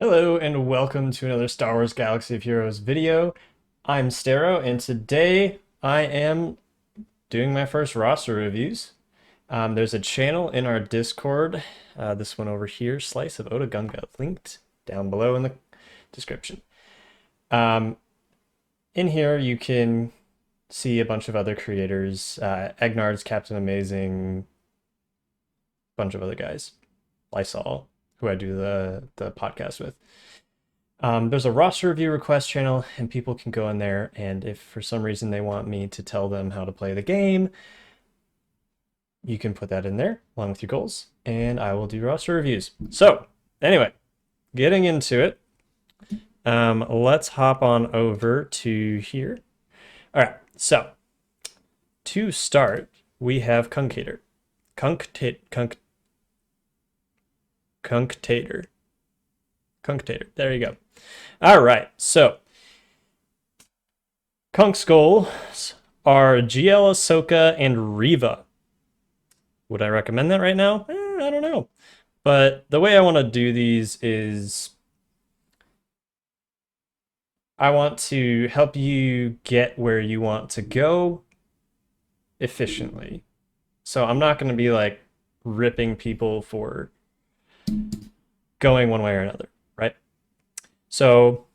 Hello and welcome to another Star Wars Galaxy of Heroes video. I'm Stero and today I am doing my first roster reviews. There's a channel in our Discord, this one over here, Slice of Oda Gunga, linked down below in the description. In here you can see a bunch of other creators, Egnard's Captain Amazing, bunch of other guys, Lysol, who I do the podcast with. There's a roster review request channel, and people can go in there, and if for some reason they want me to tell them how to play the game, you can put that in there along with your goals, and I will do roster reviews. So, anyway, getting into it, let's hop on over to here. All right, so to start, we have CUNCTATOR. CUNCTATOR. There you go. All right, so Kunk's goals are GL, Ahsoka, and Reva. Would I recommend that right now? I don't know. But the way I want to do these is I want to help you get where you want to go efficiently. So I'm not going to be like ripping people for going one way or another, right? So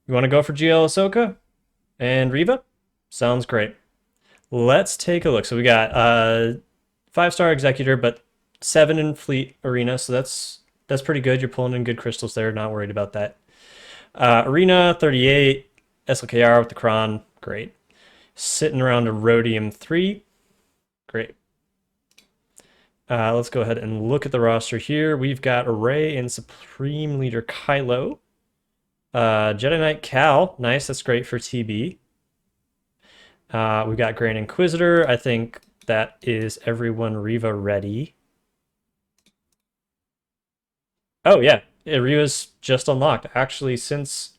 you want to go for GL, Ahsoka and Reva? Sounds great. Let's take a look. So we got 5-star Executor, but 7 in Fleet Arena, so that's pretty good. You're pulling in good crystals there, not worried about that. Arena 38, SLKR with the Kron, great. Sitting around a Rhodium 3, great. Let's go ahead and look at the roster here. We've got Rey and Supreme Leader Kylo. Jedi Knight Cal, nice, that's great for TB. We've got Grand Inquisitor. I think that is everyone Reva ready. Oh yeah, Reva's just unlocked. Actually, since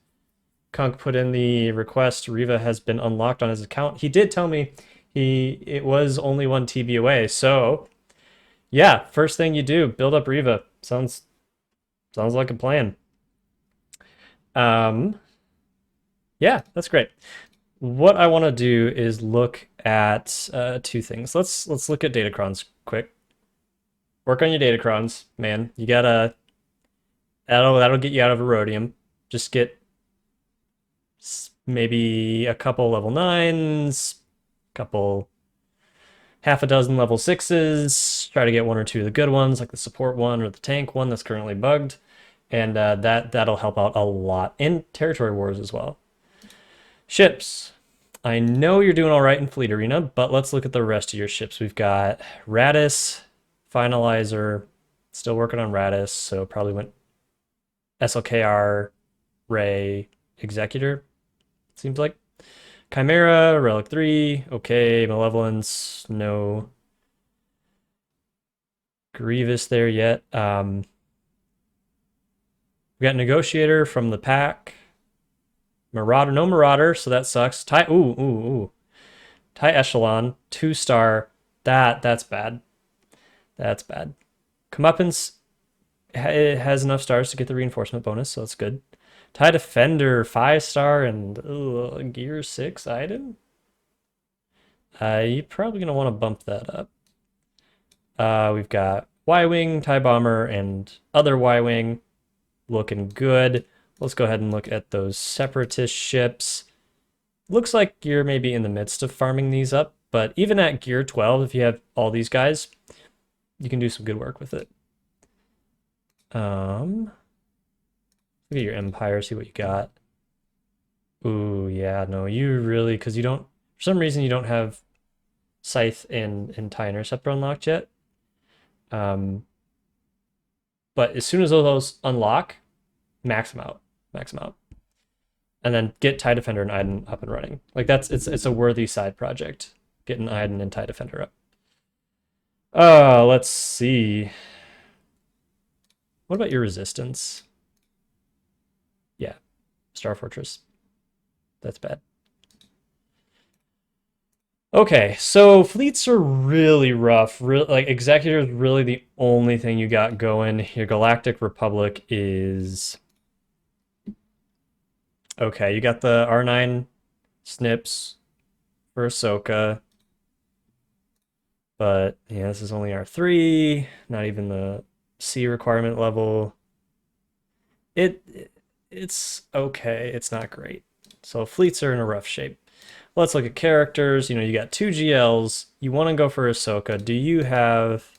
Kunk put in the request, Reva has been unlocked on his account. He did tell me it was only 1 TB away, so yeah, first thing you do, build up Reva. Sounds like a plan. Yeah, that's great. What I want to do is look at 2 things. Let's look at datacrons quick. Work on your datacrons, man. You gotta that'll get you out of a Rhodium. Just get maybe a couple level 9s, half a dozen level 6s. Try to get 1 or 2 of the good ones, like the support one or the tank one that's currently bugged, and that'll help out a lot in territory wars as well. Ships. I know you're doing all right in Fleet Arena, but let's look at the rest of your ships. We've got Radis, Finalizer, still working on Radis, so probably went SLKR, Rey, Executor, seems like. Chimera, Relic 3, okay. Malevolence, no. Grievous there yet. We got Negotiator from the pack. Marauder, no Marauder, so that sucks. TIE Echelon, 2-star. That's bad. That's bad. Comeuppance, it has enough stars to get the reinforcement bonus, so that's good. TIE Defender, 5-star and Gear 6 item. You're probably gonna want to bump that up. We've got Y-Wing, TIE Bomber, and other Y-Wing looking good. Let's go ahead and look at those Separatist ships. Looks like you're maybe in the midst of farming these up, but even at Gear 12, if you have all these guys, you can do some good work with it. Look at your Empire, see what you got. Ooh, yeah, no, you really, because you don't, for some reason, you don't have Scythe and TIE Interceptor unlocked yet. But as soon as those unlock, max them out. And then get TIE Defender and Iden up and running. Like it's a worthy side project, getting Iden and TIE Defender up. Let's see. What about your Resistance? Yeah, Star Fortress. That's bad. Okay, so fleets are really rough. Like Executor is really the only thing you got going. Your Galactic Republic is okay. You got the R9 snips for Ahsoka. But yeah, this is only R3, not even the C requirement level. It's okay. It's not great. So fleets are in a rough shape. Let's look at characters. You know, you got 2 GLs. You want to go for Ahsoka. Do you have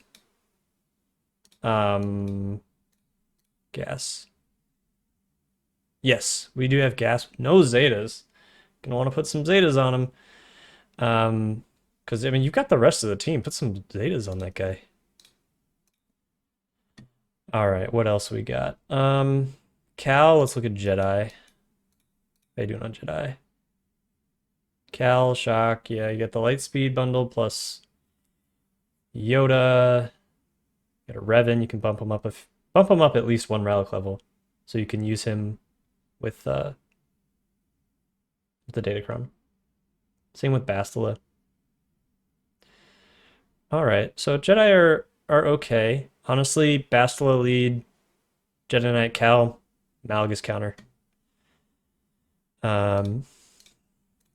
gas? Yes, we do have gas. No Zetas. Gonna want to put some Zetas on him. Because I mean, you've got the rest of the team. Put some Zetas on that guy. All right, what else we got? Cal, let's look at Jedi. How you doing on Jedi? Cal, Shock, yeah, you get the Lightspeed bundle plus Yoda. You got a Revan, you can bump him up at least 1 relic level. So you can use him with the Datacron. Same with Bastila. Alright, so Jedi are okay. Honestly, Bastila lead, Jedi Knight Cal, Malgus counter.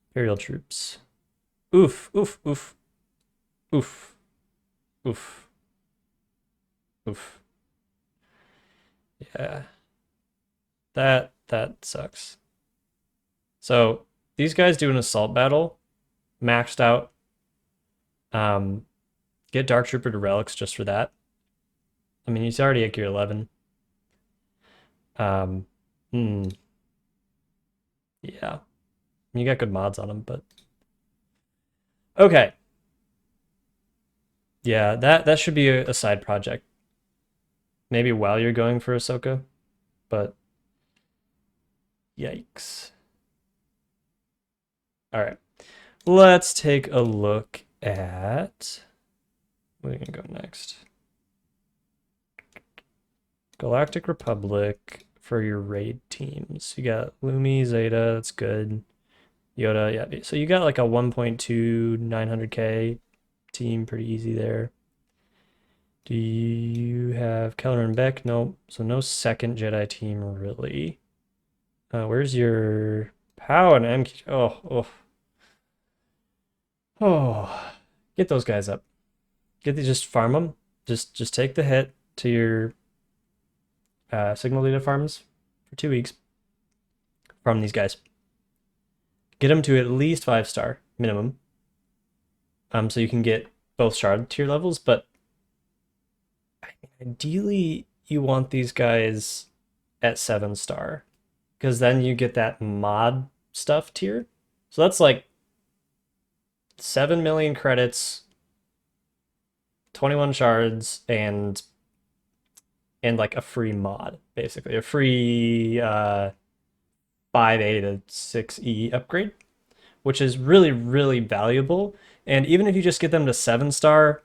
Imperial troops. Oof, oof, oof. Oof. Oof. Oof. Yeah. That sucks. So these guys do an assault battle, maxed out. Get Dark Trooper to relics just for that. I mean, he's already at gear 11. Yeah. You got good mods on him, but okay. Yeah, that should be a side project. Maybe while you're going for Ahsoka, but yikes. All right, let's take a look at where are we gonna go next? Galactic Republic for your raid teams. You got Lumi, Zeta, that's good. Yoda, yeah. So you got like a 1.2 900k team, pretty easy there. Do you have Keller and Beck? Nope. So no second Jedi team really. Where's your Pow and MQ? Oh. Get those guys up. Just farm them. Just take the hit to your signal data farms for 2 weeks. Farm these guys. Get them to at least 5-star minimum. So you can get both shard tier levels, but ideally you want these guys at 7-star because then you get that mod stuff tier. So that's like 7 million credits, 21 shards, and like a free mod, basically a free 5A to 6E upgrade, which is really, really valuable. And even if you just get them to 7-star,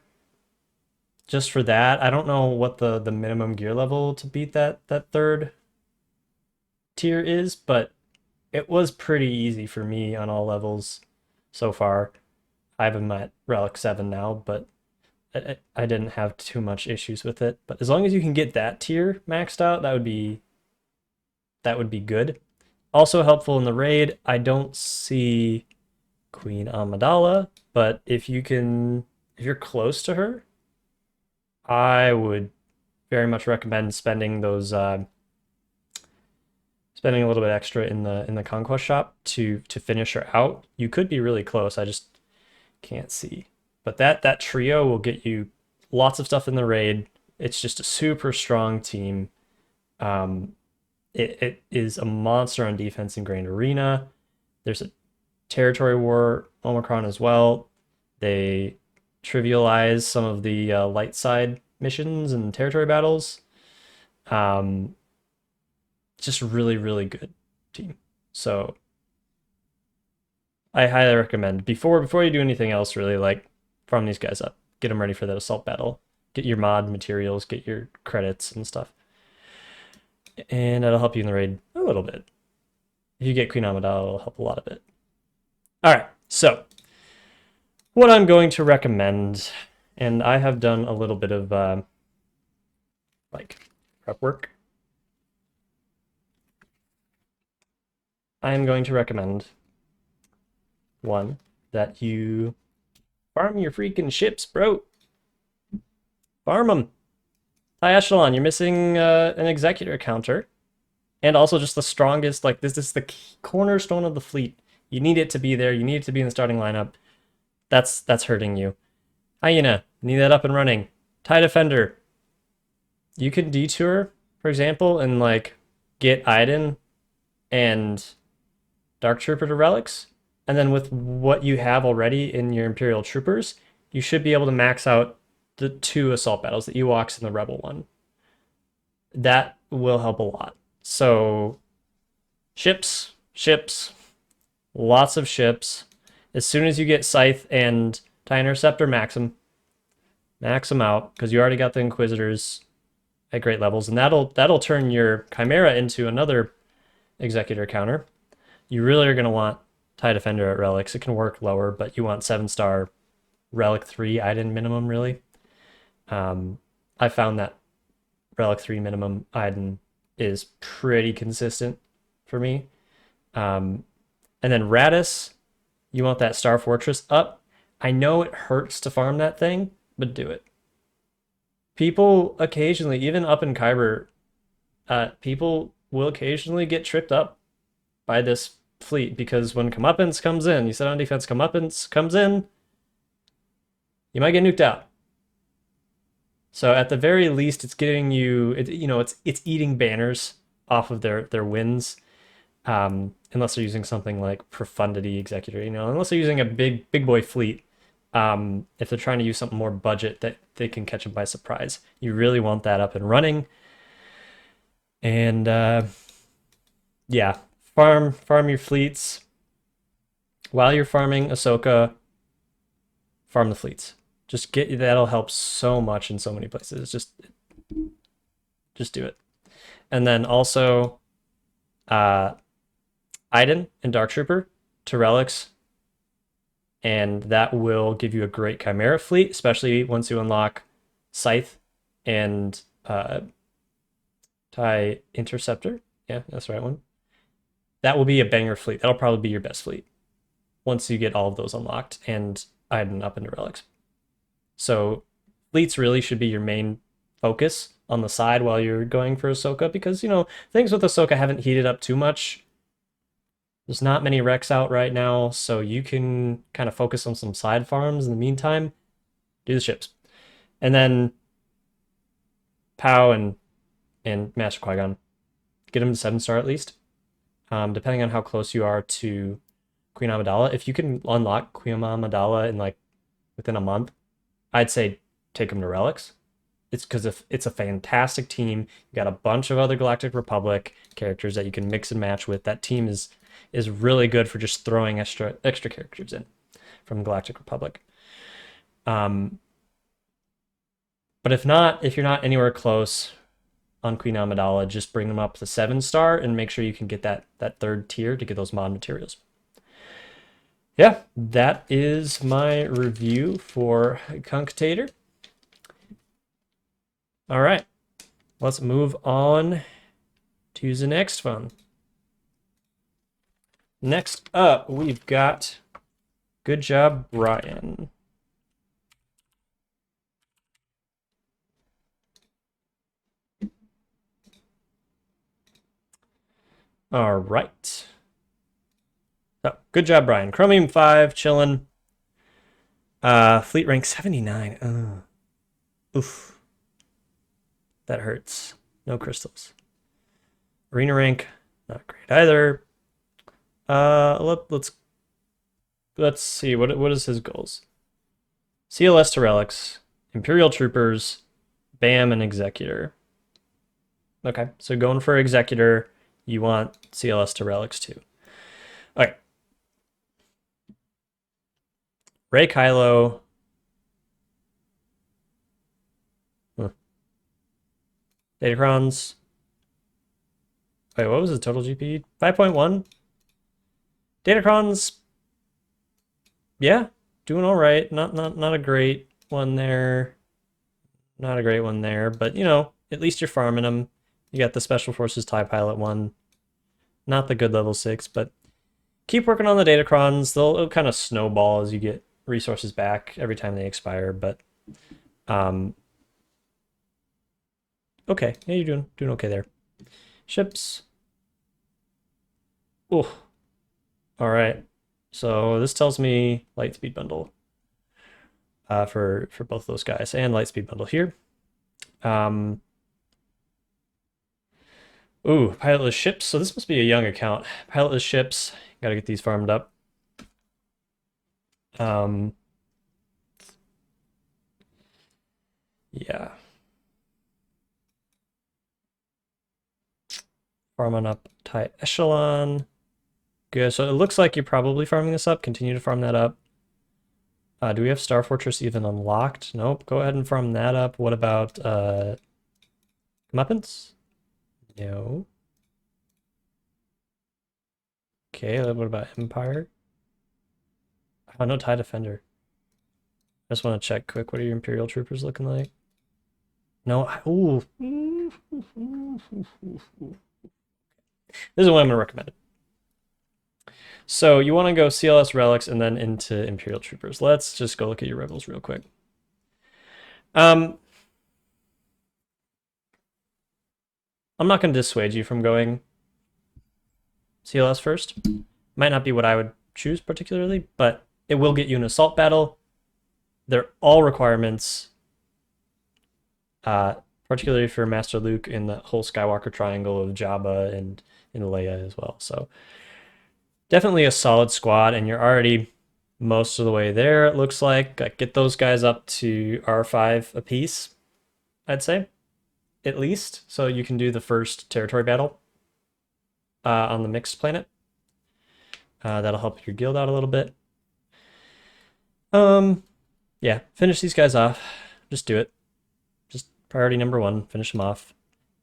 just for that, I don't know what the minimum gear level to beat that third tier is, but it was pretty easy for me on all levels so far. I have them at Relic 7 now, but I didn't have too much issues with it. But as long as you can get that tier maxed out, that would be good. Also helpful in the raid, I don't see Queen Amidala, but if you're close to her, I would very much recommend spending those spending a little bit extra in the conquest shop to finish her out. You could be really close. I just can't see. But that trio will get you lots of stuff in the raid. It's just a super strong team. It is a monster on defense in Grand Arena. There's a territory war Omicron as well. They trivialize some of the light side missions and territory battles. Just really, really good team. So I highly recommend before you do anything else, really, like, farm these guys up, get them ready for that assault battle, get your mod materials, get your credits and stuff, and that'll help you in the raid a little bit. If you get Queen Amidala, it'll help a lot of it. All right, so what I'm going to recommend, and I have done a little bit of like prep work. I'm going to recommend one that you farm your freaking ships, bro. Farm them. High echelon, you're missing an executor counter. And also just the strongest, like this is the cornerstone of the fleet. You need it to be there. You need it to be in the starting lineup. That's hurting you. Hyena, need that up and running. TIE Defender. You can detour, for example, and like get Iden and Dark Trooper to relics. And then with what you have already in your Imperial Troopers, you should be able to max out the 2 assault battles, the Ewoks and the Rebel one. That will help a lot. So ships, lots of ships. As soon as you get Scythe and TIE Interceptor, max them out, because you already got the Inquisitors at great levels, and that'll turn your Chimera into another Executor counter. You really are going to want TIE Defender at relics. It can work lower, but you want 7-star relic 3 Iden minimum, really. I found that relic 3 minimum Iden is pretty consistent for me. And then Radis, you want that Star Fortress up. I know it hurts to farm that thing, but do it. People occasionally, even up in Kyber, people will occasionally get tripped up by this fleet, because when Comeuppance comes in, you set on defense, Comeuppance comes in, you might get nuked out. So at the very least, it's getting you, it's eating banners off of their wins, unless they're using something like Profundity Executor, unless they're using a big boy fleet. If they're trying to use something more budget that they can catch them by surprise, you really want that up and running. And yeah, farm your fleets. While you're farming Ahsoka, farm the fleets. That'll help so much in so many places. Just do it. And then also Iden and Dark Trooper to relics, and that will give you a great Chimera fleet, especially once you unlock Scythe and TIE Interceptor. Yeah, that's the right one. That will be a banger fleet. That'll probably be your best fleet once you get all of those unlocked and Iden up into relics. So fleets really should be your main focus on the side while you're going for Ahsoka, because, things with Ahsoka haven't heated up too much. There's not many wrecks out right now, so you can kind of focus on some side farms in the meantime. Do the ships. And then Pow and Master Qui-Gon. Get them to 7-star at least. Depending on how close you are to Queen Amidala. If you can unlock Queen Amidala in within a month, I'd say take them to relics. It's because it's a fantastic team. You got a bunch of other Galactic Republic characters that you can mix and match with. That team is really good for just throwing extra characters in from Galactic Republic. But if you're not anywhere close on Queen Amidala, just bring them up to 7-star and make sure you can get that 3rd tier to get those mod materials. Yeah, that is my review for CUNCTATOR. All right, let's move on to the next one. Next up, we've got Good Job, Brian. All right. So, Good Job, Brian. Chromium 5, chillin'. Fleet rank 79. Oof. That hurts. No crystals. Arena rank, not great either. Let's see, what is his goals? CLS to relics, Imperial Troopers, BAM, and Executor. Okay, so going for Executor, you want CLS to relics too. Okay. Ray Kylo. Datacrons. Wait, what was the total GP? 5.1? Datacrons, yeah, doing all right. Not a great one there. Not a great one there, but at least you're farming them. You got the Special Forces TIE Pilot one. Not the good level 6, but keep working on the datacrons. They'll kind of snowball as you get resources back every time they expire, but okay, yeah, you're doing okay there. Ships. Oh, all right. So this tells me light speed bundle for both those guys, and light speed bundle here. Ooh, pilotless ships. So this must be a young account. Pilotless ships. Gotta get these farmed up. Yeah. Farming up tie echelon. Good. So it looks like you're probably farming this up. Continue to farm that up. Do we have Star Fortress even unlocked? Nope. Go ahead and farm that up. What about comeuppance? No. Okay, what about Empire? Oh, no TIE Defender. I just want to check quick. What are your Imperial troopers looking like? No. Ooh. This is what I'm going to recommend. So you want to go CLS relics and then into Imperial troopers. Let's just go look at your rebels real quick. I'm not going to dissuade you from going CLS first. Might not be what I would choose particularly, but it will get you an assault battle. They're all requirements, particularly for Master Luke in the whole Skywalker triangle of Jabba and Leia as well. So definitely a solid squad, and you're already most of the way there, it looks like. Get those guys up to R5 apiece, I'd say, at least, so you can do the first territory battle on the mixed planet. That'll help your guild out a little bit. Yeah, finish these guys off. Just do it. Just priority number 1, finish them off.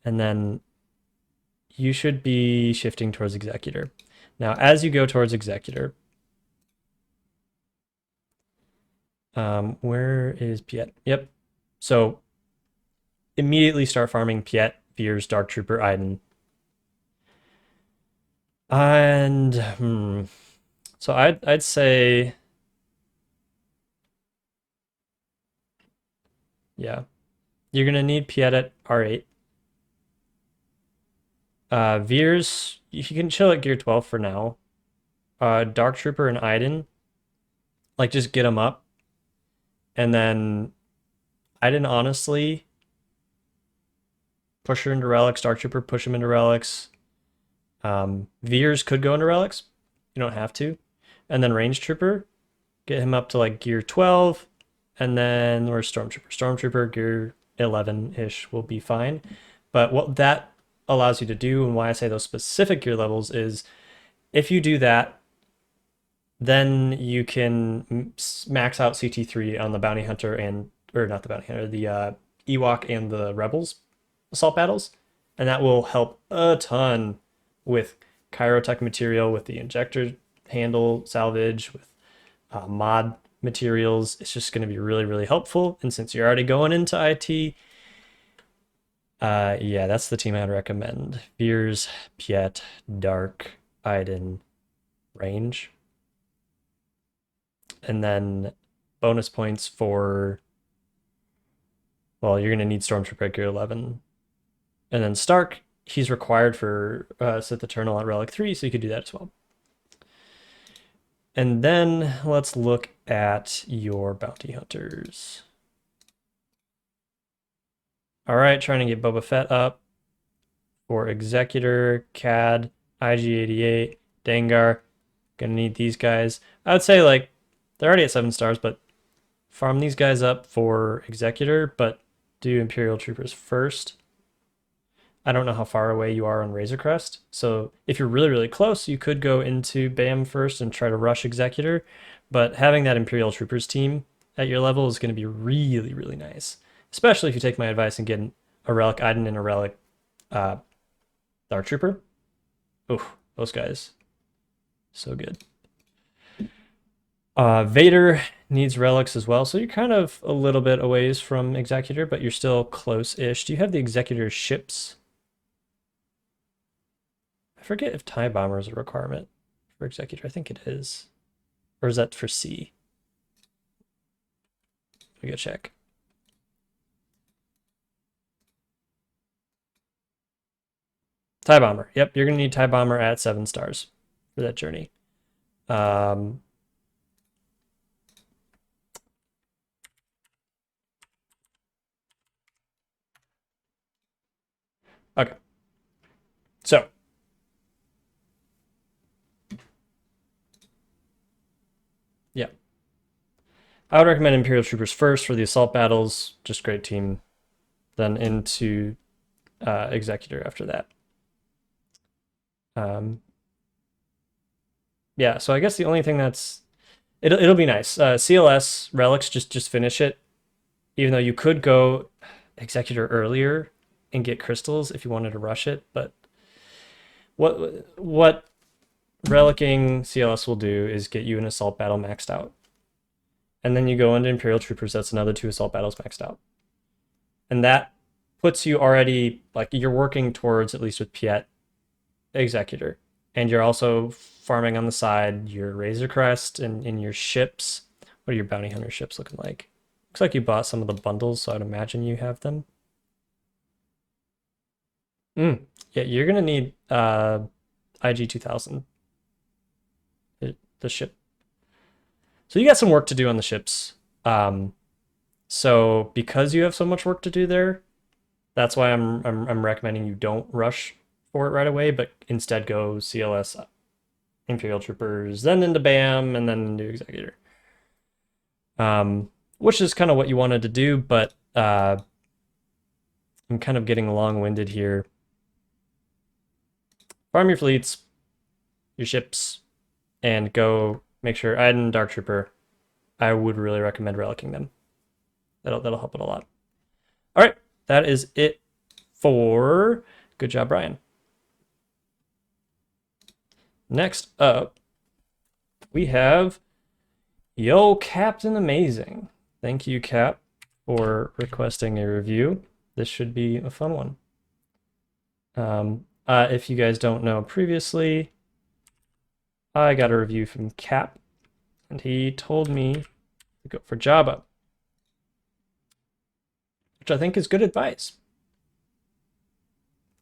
And then you should be shifting towards Executor. Now, as you go towards Executor, where is Piet? Yep. So immediately start farming Piet, Veers, Dark Trooper, Iden. And so I'd say, yeah, you're gonna need Piet at R8. Veers, you can chill at gear 12 for now. Dark Trooper and Iden, like just get them up. And then Iden, honestly, push her into relics. Dark Trooper, push him into relics. Veers could go into relics. You don't have to. And then Range Trooper, get him up to like gear 12. And then where's Stormtrooper? Stormtrooper, gear 11-ish will be fine. But what that allows you to do, and why I say those specific gear levels, is if you do that, then you can max out CT3 on the Bounty Hunter or not the Bounty Hunter, the Ewok and the Rebels assault battles. And that will help a ton with Chirotech material, with the injector handle salvage, with mod materials. It's just going to be really, really helpful. And since you're already going into IT, yeah, that's the team I'd recommend. Veers, Piet, Dark, Iden, Range. And then bonus points for, well, you're going to need Stormtrooper at gear 11. And then Stark, he's required for Sith Eternal at Relic 3, so you could do that as well. And then let's look at your Bounty Hunters. All right, trying to get Boba Fett up for Executor, CAD, IG-88, Dengar. Gonna need these guys. I would say, like, they're already at 7 stars, but farm these guys up for Executor, but do Imperial Troopers first. I don't know how far away you are on Razor Crest, so if you're really, really close, you could go into BAM first and try to rush Executor, but having that Imperial Troopers team at your level is going to be really, really nice, especially if you take my advice and get a Relic Iden and a Relic Dark Trooper. Oof, those guys, so good. Vader needs relics as well, so you're kind of a little bit a ways from Executor, but you're still close-ish. Do you have the Executor ships? forget if TIE Bomber is a requirement for Executor. I think it is. Or is that for C? We go check. TIE Bomber. Yep, you're going to need TIE Bomber at 7 stars for that journey. Okay. So. Yeah. I would recommend Imperial Troopers first for the assault battles. Just great team. Then into Executor after that. Yeah, so I guess the only thing that's it'll be nice. CLS relics, just finish it. Even though you could go Executor earlier and get crystals if you wanted to rush it, but what relicking CLS will do is get you an assault battle maxed out. And then you go into Imperial Troopers, that's another 2 assault battles maxed out. And that puts you already, like, you're working towards, at least with Piet, Executor. And you're also farming on the side your Razor Crest and your ships. What are your Bounty Hunter ships looking like? Looks like you bought some of the bundles, so I'd imagine you have them. Yeah, you're gonna need IG-2000. The ship. So you got some work to do on the ships. So because you have so much work to do there, that's why I'm recommending you don't rush for it right away, but instead go CLS, Imperial Troopers, then into BAM, and then into Executor. Which is kind of what you wanted to do, but I'm kind of getting long-winded here. Farm your fleets, your ships, and go make sure Iden, Dark Trooper. I would really recommend relicking them. That'll help it a lot. All right, that is it for Good Job, Brian. Next up, we have Yo Captain Amazing. Thank you, Cap, for requesting a review. This should be a fun one. If you guys don't know previously, I got a review from Cap, and he told me to go for Jabba, which I think is good advice.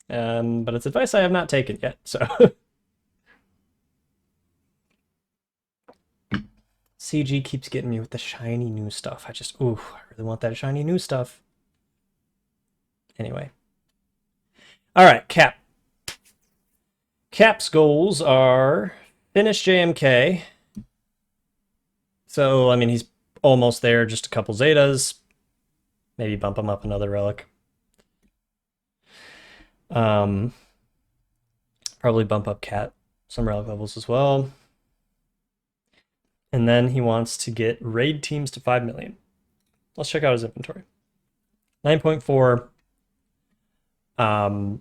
But it's advice I have not taken yet, so. CG keeps getting me with the shiny new stuff. I really want that shiny new stuff. Anyway. All right, Cap. Cap's goals are finish JMK. So, I mean, he's almost there, just a couple Zetas. Maybe bump him up another relic. Probably bump up Cat some relic levels as well. And then he wants to get raid teams to 5 million. Let's check out his inventory. 9.4. 5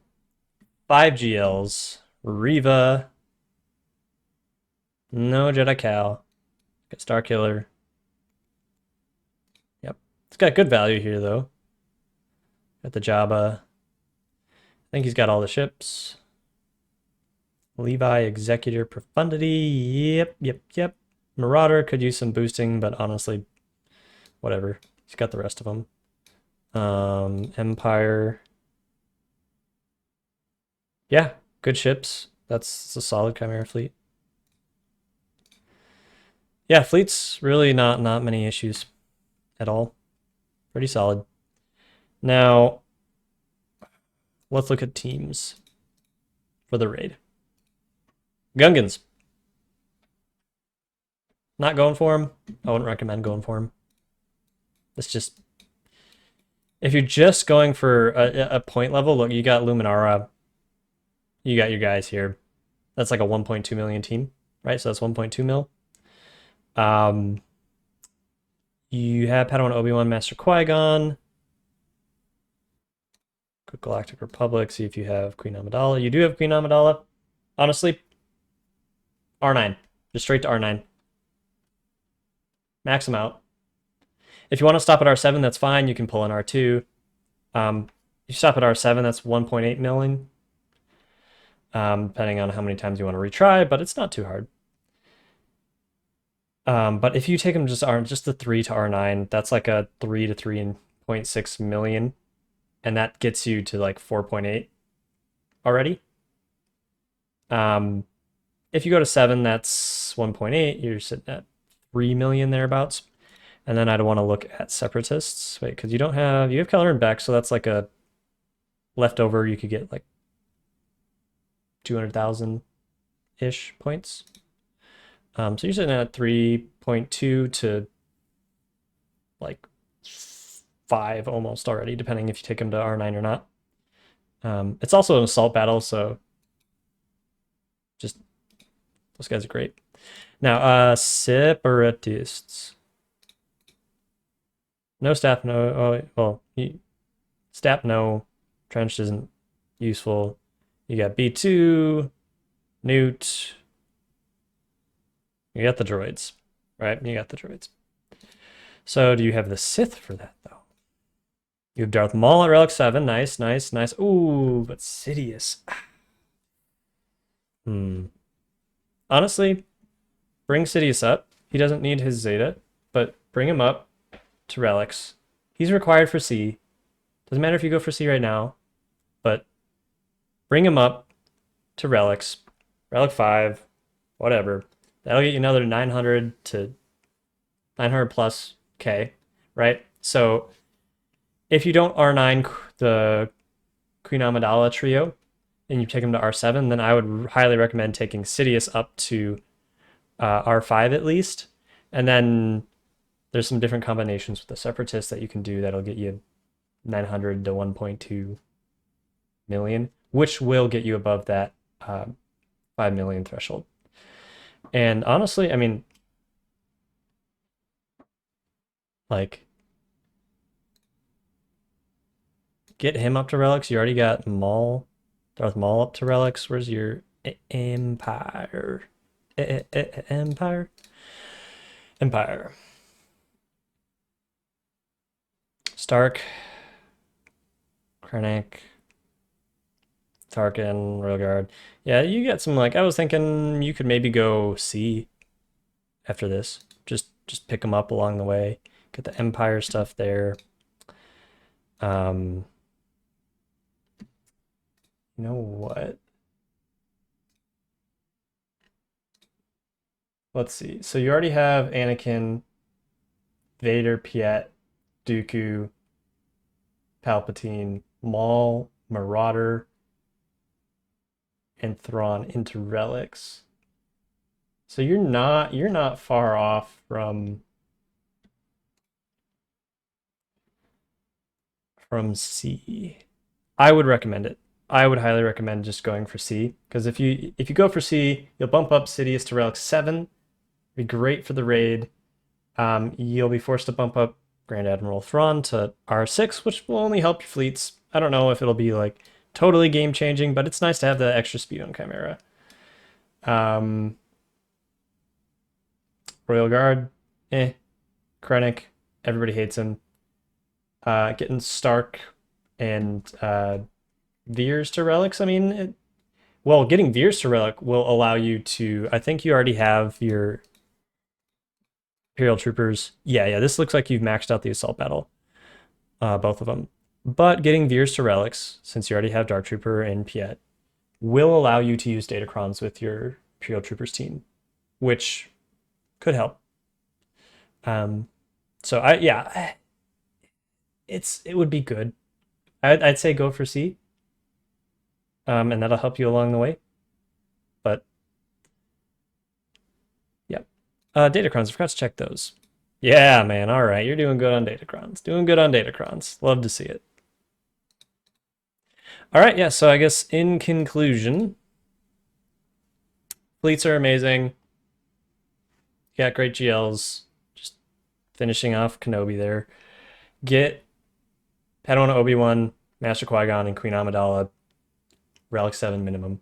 GLs. Riva. No Jedi Cal. Got Star Killer. Yep. It's got good value here, though. Got the Jabba. I think he's got all the ships. Levi, Executor, Profundity. Yep. Marauder could use some boosting, but honestly, whatever. He's got the rest of them. Empire. Yeah, good ships. That's a solid Chimera fleet. Yeah, fleet's really not many issues at all. Pretty solid. Now, let's look at teams for the raid. Gungans. Not going for him. I wouldn't recommend going for him. It's just, if you're just going for a point level, look, you got Luminara. You got your guys here. That's like a 1.2 million team, right? So that's 1.2 mil. You have Padawan Obi-Wan, Master Qui-Gon. Quick Galactic Republic, see if you have Queen Amidala. You do have Queen Amidala. Honestly, R9. Just straight to R9. Max them out. If you want to stop at R7, that's fine. You can pull in R2. You stop at R7, that's 1.8 million. depending on how many times you want to retry, but it's not too hard. But if you take them just the 3 to R9, that's like a 3 to 3.6 million, and that gets you to like 4.8 already. If you go to 7, that's 1.8. You're sitting at 3 million thereabouts. And then I'd want to look at separatists. Wait, because you have Keller and Beck, so that's like a leftover. You could get like 200,000-ish points. So you're sitting at 3.2 to like 5 almost already, depending if you take them to R9 or not. It's also an assault battle, so just those guys are great. Now, separatists. No staff, no. Oh, well, staff, no. Trench isn't useful. You got B2, Newt. You got the droids, right? You got the droids. So do you have the Sith for that, though? You have Darth Maul at Relic 7. Nice, nice, nice. Ooh, but Sidious. Honestly, bring Sidious up. He doesn't need his Zeta, but bring him up to Relics. He's required for C. Doesn't matter if you go for C right now, but bring him up to Relics. Relic 5, whatever. That'll get you another 900 to 900 plus K, right? So if you don't R9 the Queen Amidala trio and you take them to R7, then I would highly recommend taking Sidious up to R5 at least. And then there's some different combinations with the Separatists that you can do that'll get you 900 to 1.2 million, which will get you above that 5 million threshold. And honestly, I mean, like, get him up to Relics. You already got Maul, Darth Maul up to Relics. Where's your Empire? Empire? Empire. Stark, Krennic, Tarkin, Royal Guard. Yeah, you get some, like, I was thinking you could maybe go C after this. Just pick them up along the way. Get the Empire stuff there. You know what? Let's see. So you already have Anakin, Vader, Piet, Dooku, Palpatine, Maul, Marauder, and Thrawn into Relics. So you're not far off from C. I would recommend it. I would highly recommend just going for C, because if you go for C, you'll bump up Sidious to Relic 7. Be great for the raid. You'll be forced to bump up Grand Admiral Thrawn to R6, which will only help your fleets. I don't know if it'll be like totally game changing, but it's nice to have the extra speed on Chimera. Royal Guard, Krennic, everybody hates him. Getting Stark and Veers to Relics, I mean, getting Veers to Relic will allow you to, I think you already have your Imperial Troopers. Yeah, this looks like you've maxed out the Assault Battle, both of them. But getting Veers to Relics, since you already have Dark Trooper and Piet, will allow you to use Datacrons with your Imperial Troopers team, which could help. So it would be good. I'd say go for C. And that'll help you along the way. But yeah. Datacrons, I forgot to check those. Yeah, man. All right. You're doing good on Datacrons. Doing good on Datacrons. Love to see it. All right. Yeah. So I guess in conclusion, fleets are amazing. You got great GLs. Just finishing off Kenobi there. Get Padawan Obi-Wan, Master Qui-Gon, and Queen Amidala, Relic 7 minimum.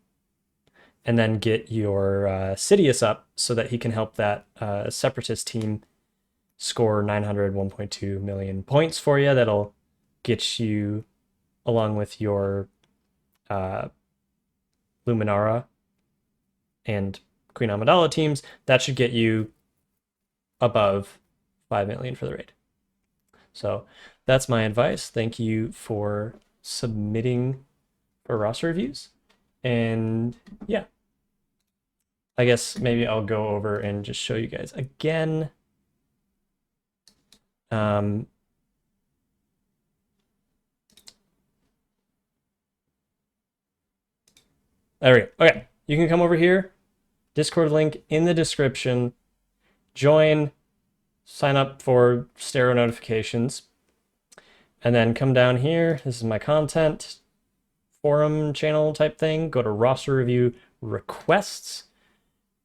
And then get your Sidious up so that he can help that Separatist team score 900, 1.2 million points for you. That'll get you, along with your Luminara and Queen Amidala teams, that should get you above 5 million for the raid. So that's my advice. Thank you for submitting for roster reviews. And yeah, I guess maybe I'll go over and just show you guys again. There we go. Okay, you can come over here. Discord link in the description. Join, sign up for Stero notifications, and then come down here. This is my content forum channel type thing. Go to roster review requests,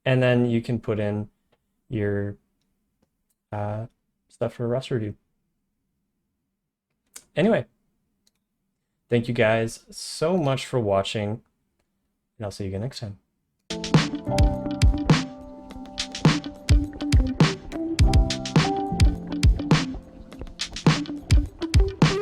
and then you can put in your stuff for roster review. Anyway, thank you guys so much for watching, and I'll see you again next time.